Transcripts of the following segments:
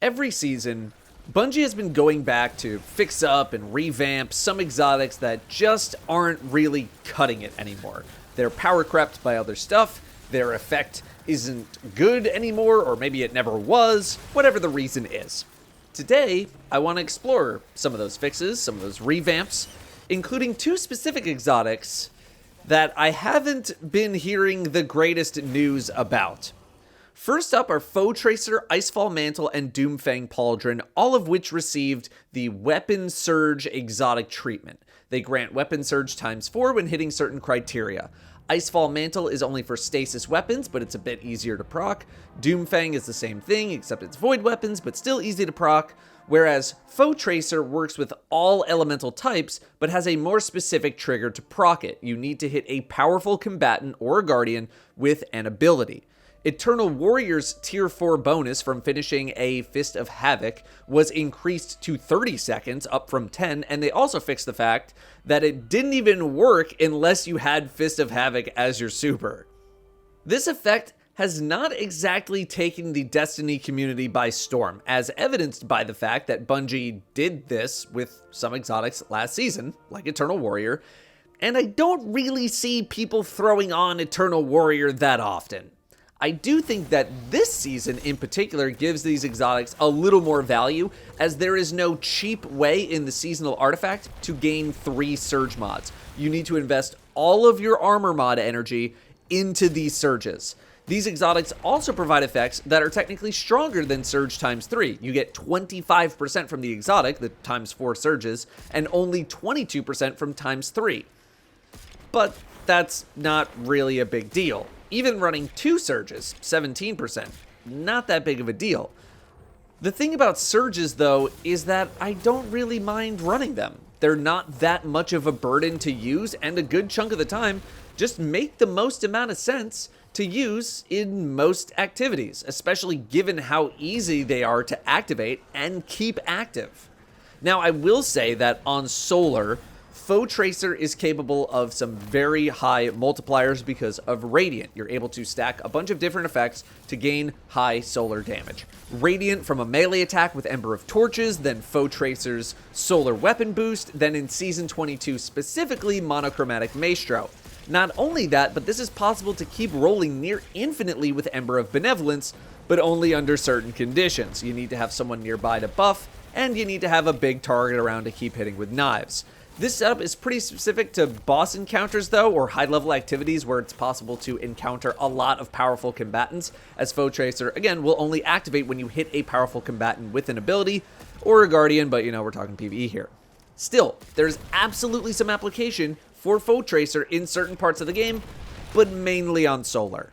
Every season, Bungie has been going back to fix up and revamp some exotics that just aren't really cutting it anymore. They're power crept by other stuff, their effect isn't good anymore, or maybe it never was, whatever the reason is. Today, I want to explore some of those fixes, some of those revamps, including two specific exotics that I haven't been hearing the greatest news about. First up are Faux Tracer, Icefall Mantle, and Doomfang Pauldron, all of which received the Weapon Surge exotic treatment. They grant Weapon Surge ×4 when hitting certain criteria. Icefall Mantle is only for stasis weapons, but it's a bit easier to proc. Doomfang is the same thing, except it's void weapons, but still easy to proc. Whereas Faux Tracer works with all elemental types, but has a more specific trigger to proc it. You need to hit a powerful combatant or a guardian with an ability. Eternal Warrior's Tier 4 bonus from finishing a Fist of Havoc was increased to 30 seconds, up from 10, and they also fixed the fact that it didn't even work unless you had Fist of Havoc as your super. This effect has not exactly taken the Destiny community by storm, as evidenced by the fact that Bungie did this with some exotics last season, like Eternal Warrior, and I don't really see people throwing on Eternal Warrior that often. I do think that this season in particular gives these exotics a little more value, as there is no cheap way in the seasonal artifact to gain 3 surge mods. You need to invest all of your armor mod energy into these surges. These exotics also provide effects that are technically stronger than surge ×3. You get 25% from the exotic, the ×4 surges, and only 22% from ×3. But that's not really a big deal. Even running 2 surges, 17%, not that big of a deal. The thing about surges, though, is that I don't really mind running them. They're not that much of a burden to use, and a good chunk of the time just make the most amount of sense to use in most activities, especially given how easy they are to activate and keep active. Now, I will say that on Solar, Faux Tracer is capable of some very high multipliers because of Radiant. You're able to stack a bunch of different effects to gain high solar damage. Radiant from a melee attack with Ember of Torches, then Faux Tracer's solar weapon boost, then in Season 22 specifically, Monochromatic Maestro. Not only that, but this is possible to keep rolling near infinitely with Ember of Benevolence, but only under certain conditions. You need to have someone nearby to buff, and you need to have a big target around to keep hitting with knives. This setup is pretty specific to boss encounters though, or high-level activities where it's possible to encounter a lot of powerful combatants, as Faux Tracer, again, will only activate when you hit a powerful combatant with an ability, or a guardian, but we're talking PvE here. Still, there's absolutely some application for Faux Tracer in certain parts of the game, but mainly on Solar.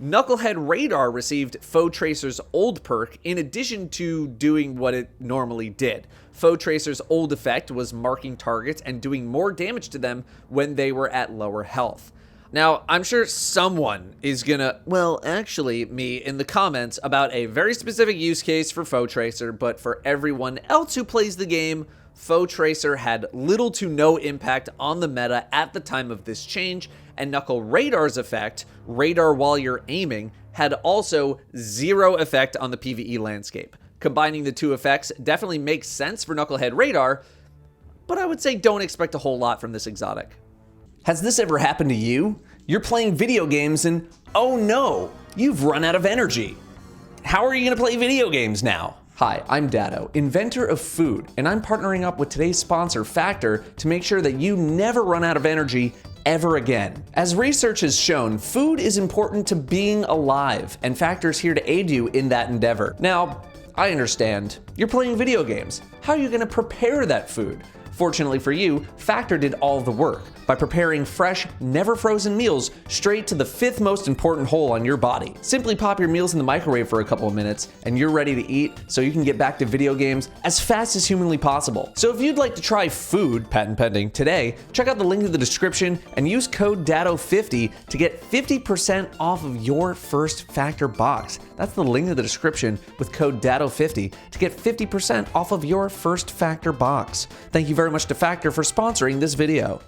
Knucklehead Radar received Faux Tracer's old perk in addition to doing what it normally did. Faux Tracer's old effect was marking targets and doing more damage to them when they were at lower health. Now, I'm sure someone is gonna, me in the comments about a very specific use case for Faux Tracer, but for everyone else who plays the game, Faux Tracer had little to no impact on the meta at the time of this change, and Knuckle Radar's effect, Radar while you're aiming, had also 0 effect on the PvE landscape. Combining the two effects definitely makes sense for Knucklehead Radar, but I would say don't expect a whole lot from this exotic. Has this ever happened to you? You're playing video games and, oh no, you've run out of energy. How are you gonna play video games now? Hi, I'm Datto, inventor of food, and I'm partnering up with today's sponsor, Factor, to make sure that you never run out of energy ever again. As research has shown, food is important to being alive, and Factor's here to aid you in that endeavor. Now, I understand, you're playing video games. How are you gonna prepare that food? Fortunately for you, Factor did all the work by preparing fresh, never frozen meals straight to the 5th most important hole on your body. Simply pop your meals in the microwave for a couple of minutes and you're ready to eat, so you can get back to video games as fast as humanly possible. So if you'd like to try food, patent pending, today, check out the link in the description and use code DATTO50 to get 50% off of your first Factor box. That's the link in the description with code DATTO50 to get 50% off of your first Factor box. Thank you very much to Factor for sponsoring this video.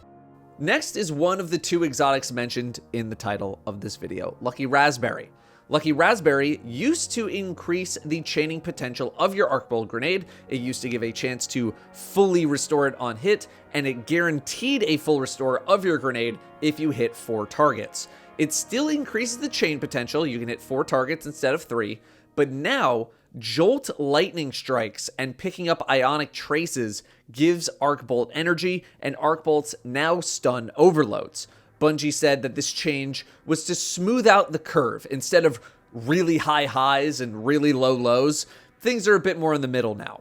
Next is one of the two exotics mentioned in the title of this video, Lucky Raspberry. Lucky Raspberry used to increase the chaining potential of your arc bolt grenade. It used to give a chance to fully restore it on hit, and it guaranteed a full restore of your grenade if you hit 4 targets. It still increases the chain potential. You can hit 4 targets instead of 3, but now Jolt lightning strikes and picking up ionic traces gives arc bolt energy, and arc bolts now stun overloads. Bungie said that this change was to smooth out the curve. Instead of really high highs and really low lows, things are a bit more in the middle now.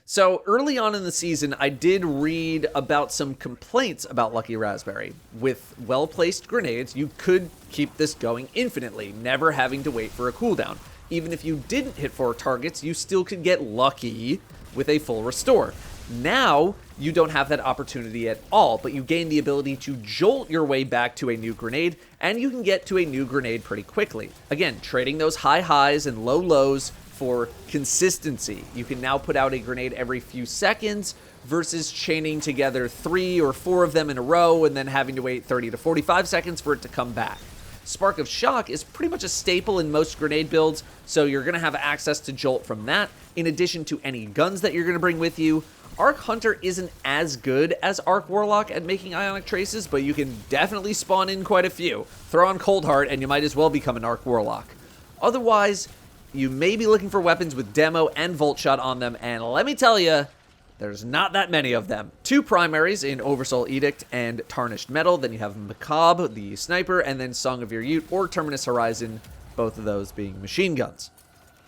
So early on in the season, I did read about some complaints about Lucky Raspberry. With well-placed grenades, you could keep this going infinitely, never having to wait for a cooldown. Even if you didn't hit 4 targets, you still could get lucky with a full restore. Now, you don't have that opportunity at all, but you gain the ability to jolt your way back to a new grenade, and you can get to a new grenade pretty quickly. Again, trading those high highs and low lows for consistency. You can now put out a grenade every few seconds versus chaining together 3 or 4 of them in a row and then having to wait 30 to 45 seconds for it to come back. Spark of Shock is pretty much a staple in most grenade builds, so you're going to have access to Jolt from that, in addition to any guns that you're going to bring with you. Arc Hunter isn't as good as Arc Warlock at making ionic traces, but you can definitely spawn in quite a few. Throw on Cold Heart and you might as well become an Arc Warlock. Otherwise, you may be looking for weapons with Demo and Volt Shot on them, and let me tell you, there's not that many of them. 2 primaries in Oversoul Edict and Tarnished Metal. Then you have Macabre, the sniper, and then Song of Your Ute or Terminus Horizon, both of those being machine guns.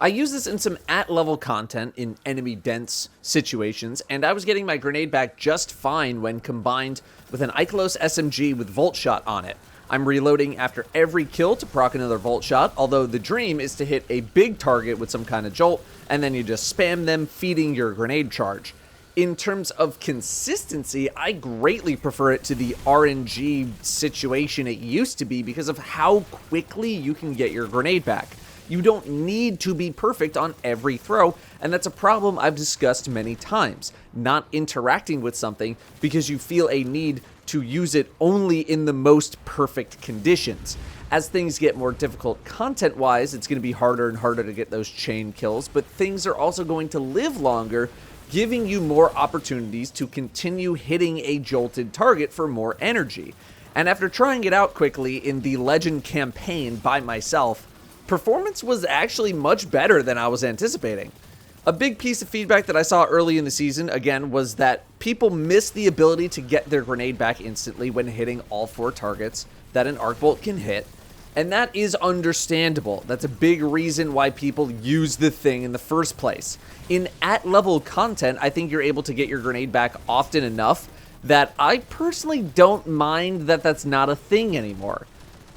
I use this in some at-level content in enemy-dense situations, and I was getting my grenade back just fine when combined with an Ikelos SMG with Volt Shot on it. I'm reloading after every kill to proc another Volt Shot, although the dream is to hit a big target with some kind of jolt, and then you just spam them, feeding your grenade charge. In terms of consistency, I greatly prefer it to the RNG situation it used to be because of how quickly you can get your grenade back. You don't need to be perfect on every throw, and that's a problem I've discussed many times. Not interacting with something because you feel a need to use it only in the most perfect conditions. As things get more difficult content-wise, it's going to be harder and harder to get those chain kills, but things are also going to live longer, giving you more opportunities to continue hitting a jolted target for more energy. And after trying it out quickly in the Legend campaign by myself, performance was actually much better than I was anticipating. A big piece of feedback that I saw early in the season, again, was that people miss the ability to get their grenade back instantly when hitting all 4 targets that an arc bolt can hit. And that is understandable. That's a big reason why people use the thing in the first place. In at-level content, I think you're able to get your grenade back often enough that I personally don't mind that that's not a thing anymore.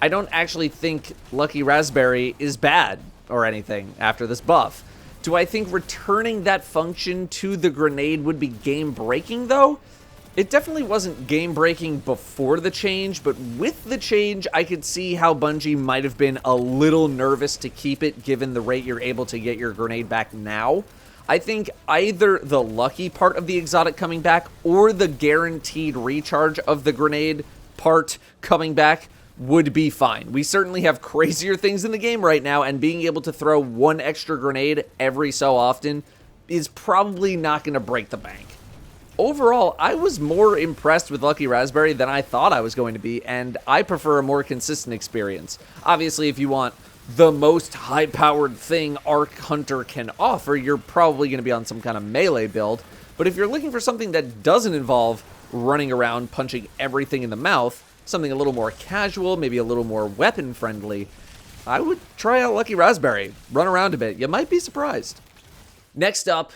I don't actually think Lucky Raspberry is bad or anything after this buff. Do I think returning that function to the grenade would be game-breaking, though? It definitely wasn't game-breaking before the change, but with the change, I could see how Bungie might have been a little nervous to keep it, given the rate you're able to get your grenade back now. I think either the lucky part of the exotic coming back or the guaranteed recharge of the grenade part coming back would be fine. We certainly have crazier things in the game right now, and being able to throw 1 extra grenade every so often is probably not going to break the bank. Overall, I was more impressed with Lucky Raspberry than I thought I was going to be, and I prefer a more consistent experience. Obviously, if you want the most high-powered thing Arc Hunter can offer, you're probably going to be on some kind of melee build, but if you're looking for something that doesn't involve running around punching everything in the mouth, something a little more casual, maybe a little more weapon-friendly, I would try out Lucky Raspberry. Run around a bit. You might be surprised. Next up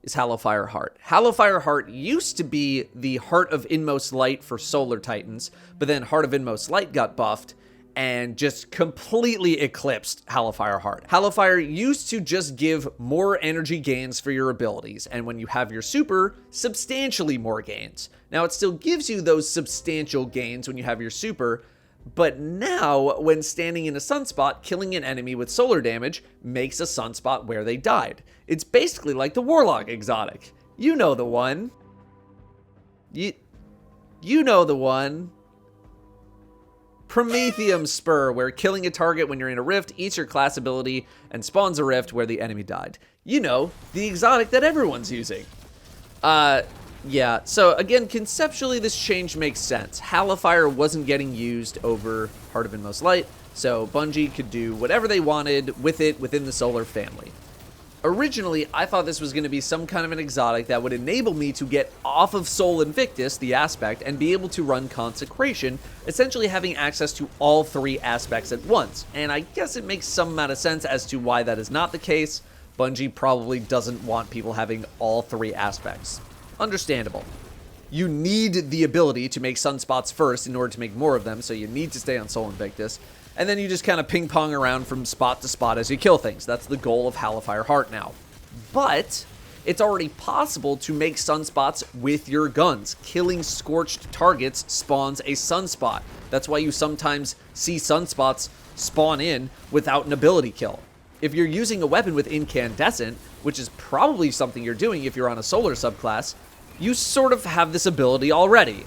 is Hallowfire Heart. Hallowfire Heart used to be the Heart of Inmost Light for Solar Titans, but then Heart of Inmost Light got buffed and just completely eclipsed Hallowfire Heart. Hallowfire used to just give more energy gains for your abilities, and when you have your super, substantially more gains. Now, it still gives you those substantial gains when you have your super, but now, when standing in a sunspot, killing an enemy with solar damage makes a sunspot where they died. It's basically like the Warlock exotic. You know the one. You know the one. Prometheum Spur, where killing a target when you're in a rift eats your class ability and spawns a rift where the enemy died. You know, the exotic that everyone's using. Yeah, so again, conceptually this change makes sense. Hallowfire wasn't getting used over Heart of Inmost Light, so Bungie could do whatever they wanted with it within the Solar family. Originally, I thought this was going to be some kind of an exotic that would enable me to get off of Sol Invictus, the aspect, and be able to run Consecration, essentially having access to all 3 aspects at once. And I guess it makes some amount of sense as to why that is not the case. Bungie probably doesn't want people having all 3 aspects. Understandable. You need the ability to make sunspots first in order to make more of them, so you need to stay on Sol Invictus. And then you just kind of ping-pong around from spot to spot as you kill things. That's the goal of Hallowfire Heart now. But it's already possible to make sunspots with your guns. Killing scorched targets spawns a sunspot. That's why you sometimes see sunspots spawn in without an ability kill. If you're using a weapon with incandescent, which is probably something you're doing if you're on a solar subclass, you sort of have this ability already.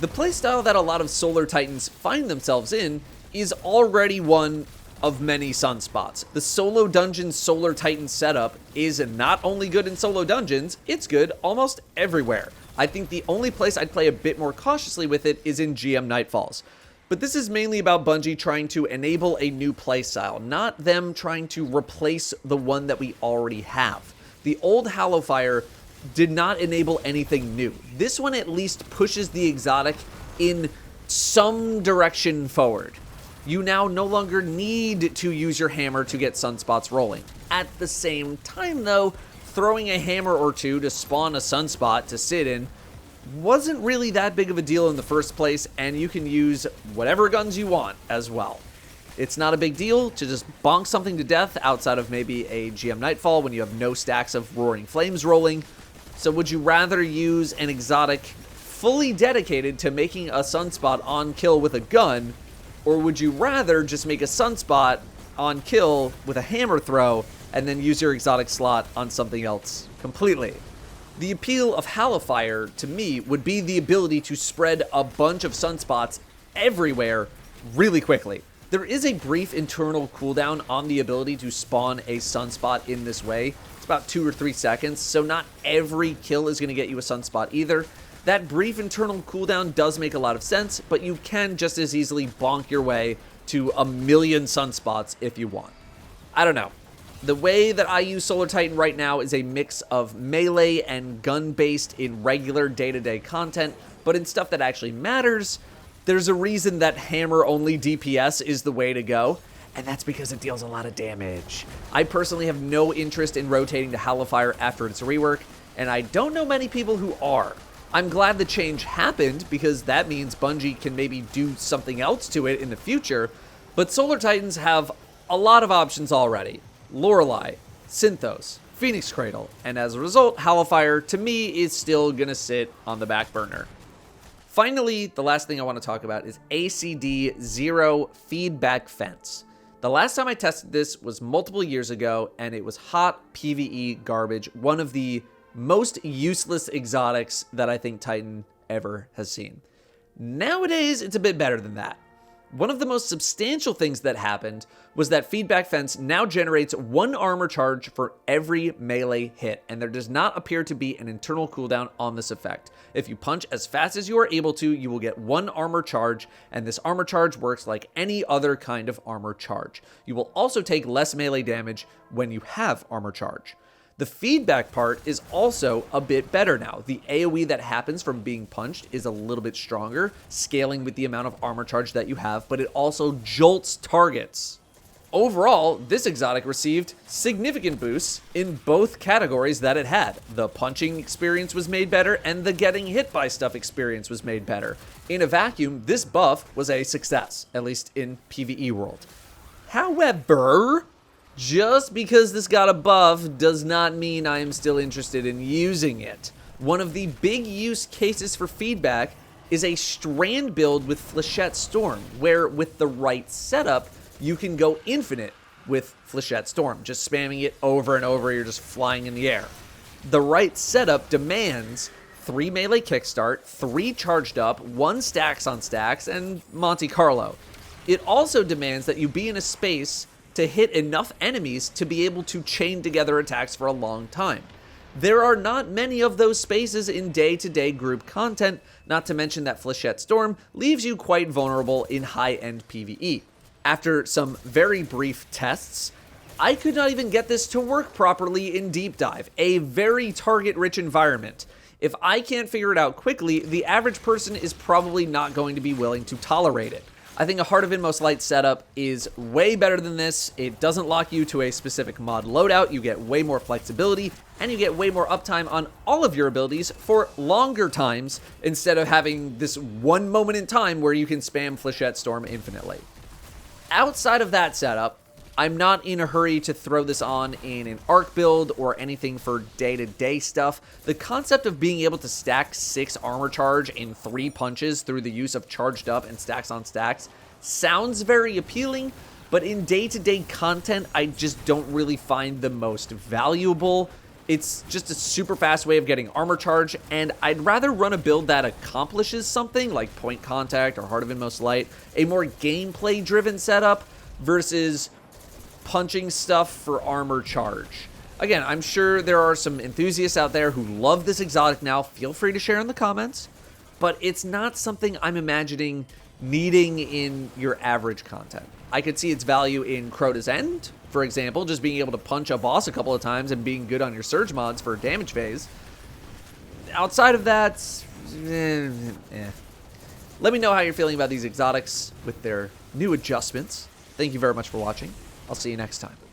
The playstyle that a lot of Solar Titans find themselves in is already one of many sunspots. The solo dungeon Solar Titan setup is not only good in solo dungeons, it's good almost everywhere. I think the only place I'd play a bit more cautiously with it is in GM Nightfalls. But this is mainly about Bungie trying to enable a new playstyle, not them trying to replace the one that we already have. The old Hallowfire did not enable anything new. This one at least pushes the exotic in some direction forward. You now no longer need to use your hammer to get sunspots rolling. At the same time though, throwing a hammer or two to spawn a sunspot to sit in wasn't really that big of a deal in the first place, and you can use whatever guns you want as well. It's not a big deal to just bonk something to death outside of maybe a GM Nightfall when you have no stacks of Roaring Flames rolling. So would you rather use an exotic fully dedicated to making a sunspot on kill with a gun, or would you rather just make a sunspot on kill with a hammer throw and then use your exotic slot on something else completely? The appeal of Hallowfire, to me, would be the ability to spread a bunch of sunspots everywhere really quickly. There is a brief internal cooldown on the ability to spawn a sunspot in this way. It's about 2 or 3 seconds, so not every kill is going to get you a sunspot either. That brief internal cooldown does make a lot of sense, but you can just as easily bonk your way to a million sunspots if you want. I don't know. The way that I use Solar Titan right now is a mix of melee and gun-based in regular day-to-day content, but in stuff that actually matters, there's a reason that hammer-only DPS is the way to go, and that's because it deals a lot of damage. I personally have no interest in rotating to Hallowfire after its rework, and I don't know many people who are. I'm glad the change happened because that means Bungie can maybe do something else to it in the future, but Solar Titans have a lot of options already. Lorelei, Synthos, Phoenix Cradle, and as a result, Hallowfire, to me, is still gonna sit on the back burner. Finally, the last thing I want to talk about is ACD0 Feedback Fence. The last time I tested this was multiple years ago, and it was hot PvE garbage, one of the most useless exotics that I think Titan ever has seen. Nowadays, it's a bit better than that. One of the most substantial things that happened was that Feedback Fence now generates 1 armor charge for every melee hit, and there does not appear to be an internal cooldown on this effect. If you punch as fast as you are able to, you will get 1 armor charge, and this armor charge works like any other kind of armor charge. You will also take less melee damage when you have armor charge. The feedback part is also a bit better now. The AoE that happens from being punched is a little bit stronger, scaling with the amount of armor charge that you have, but it also jolts targets. Overall, this exotic received significant boosts in both categories that it had. The punching experience was made better, and the getting hit by stuff experience was made better. In a vacuum, this buff was a success, at least in PvE world. However, just because this got a buff does not mean I am still interested in using it. One of the big use cases for feedback is a strand build with Flechette Storm, where with the right setup, you can go infinite with Flechette Storm, just spamming it over and over, you're just flying in the air. The right setup demands 3 melee kickstart, 3 charged up, 1 stacks on stacks, and Monte Carlo. It also demands that you be in a space to hit enough enemies to be able to chain together attacks for a long time. There are not many of those spaces in day-to-day group content, not to mention that Flechette Storm leaves you quite vulnerable in high-end PvE. After some very brief tests, I could not even get this to work properly in Deep Dive, a very target-rich environment. If I can't figure it out quickly, the average person is probably not going to be willing to tolerate it. I think a Heart of Inmost Light setup is way better than this. It doesn't lock you to a specific mod loadout. You get way more flexibility, and you get way more uptime on all of your abilities for longer times, instead of having this one moment in time where you can spam Flechette Storm infinitely. Outside of that setup, I'm not in a hurry to throw this on in an arc build or anything for day-to-day stuff. The concept of being able to stack 6 armor charge in 3 punches through the use of charged up and stacks on stacks sounds very appealing, but in day-to-day content, I just don't really find the most valuable. It's just a super fast way of getting armor charge, and I'd rather run a build that accomplishes something like Point Contact or Heart of Inmost Light, a more gameplay-driven setup versus punching stuff for armor charge. Again, I'm sure there are some enthusiasts out there who love this exotic now. Feel free to share in the comments, but it's not something I'm imagining needing in your average content. I could see its value in Crota's End, for example, just being able to punch a boss a couple of times and being good on your surge mods for damage phase. Outside of that, Let me know how you're feeling about these exotics with their new adjustments. Thank you very much for watching. I'll see you next time.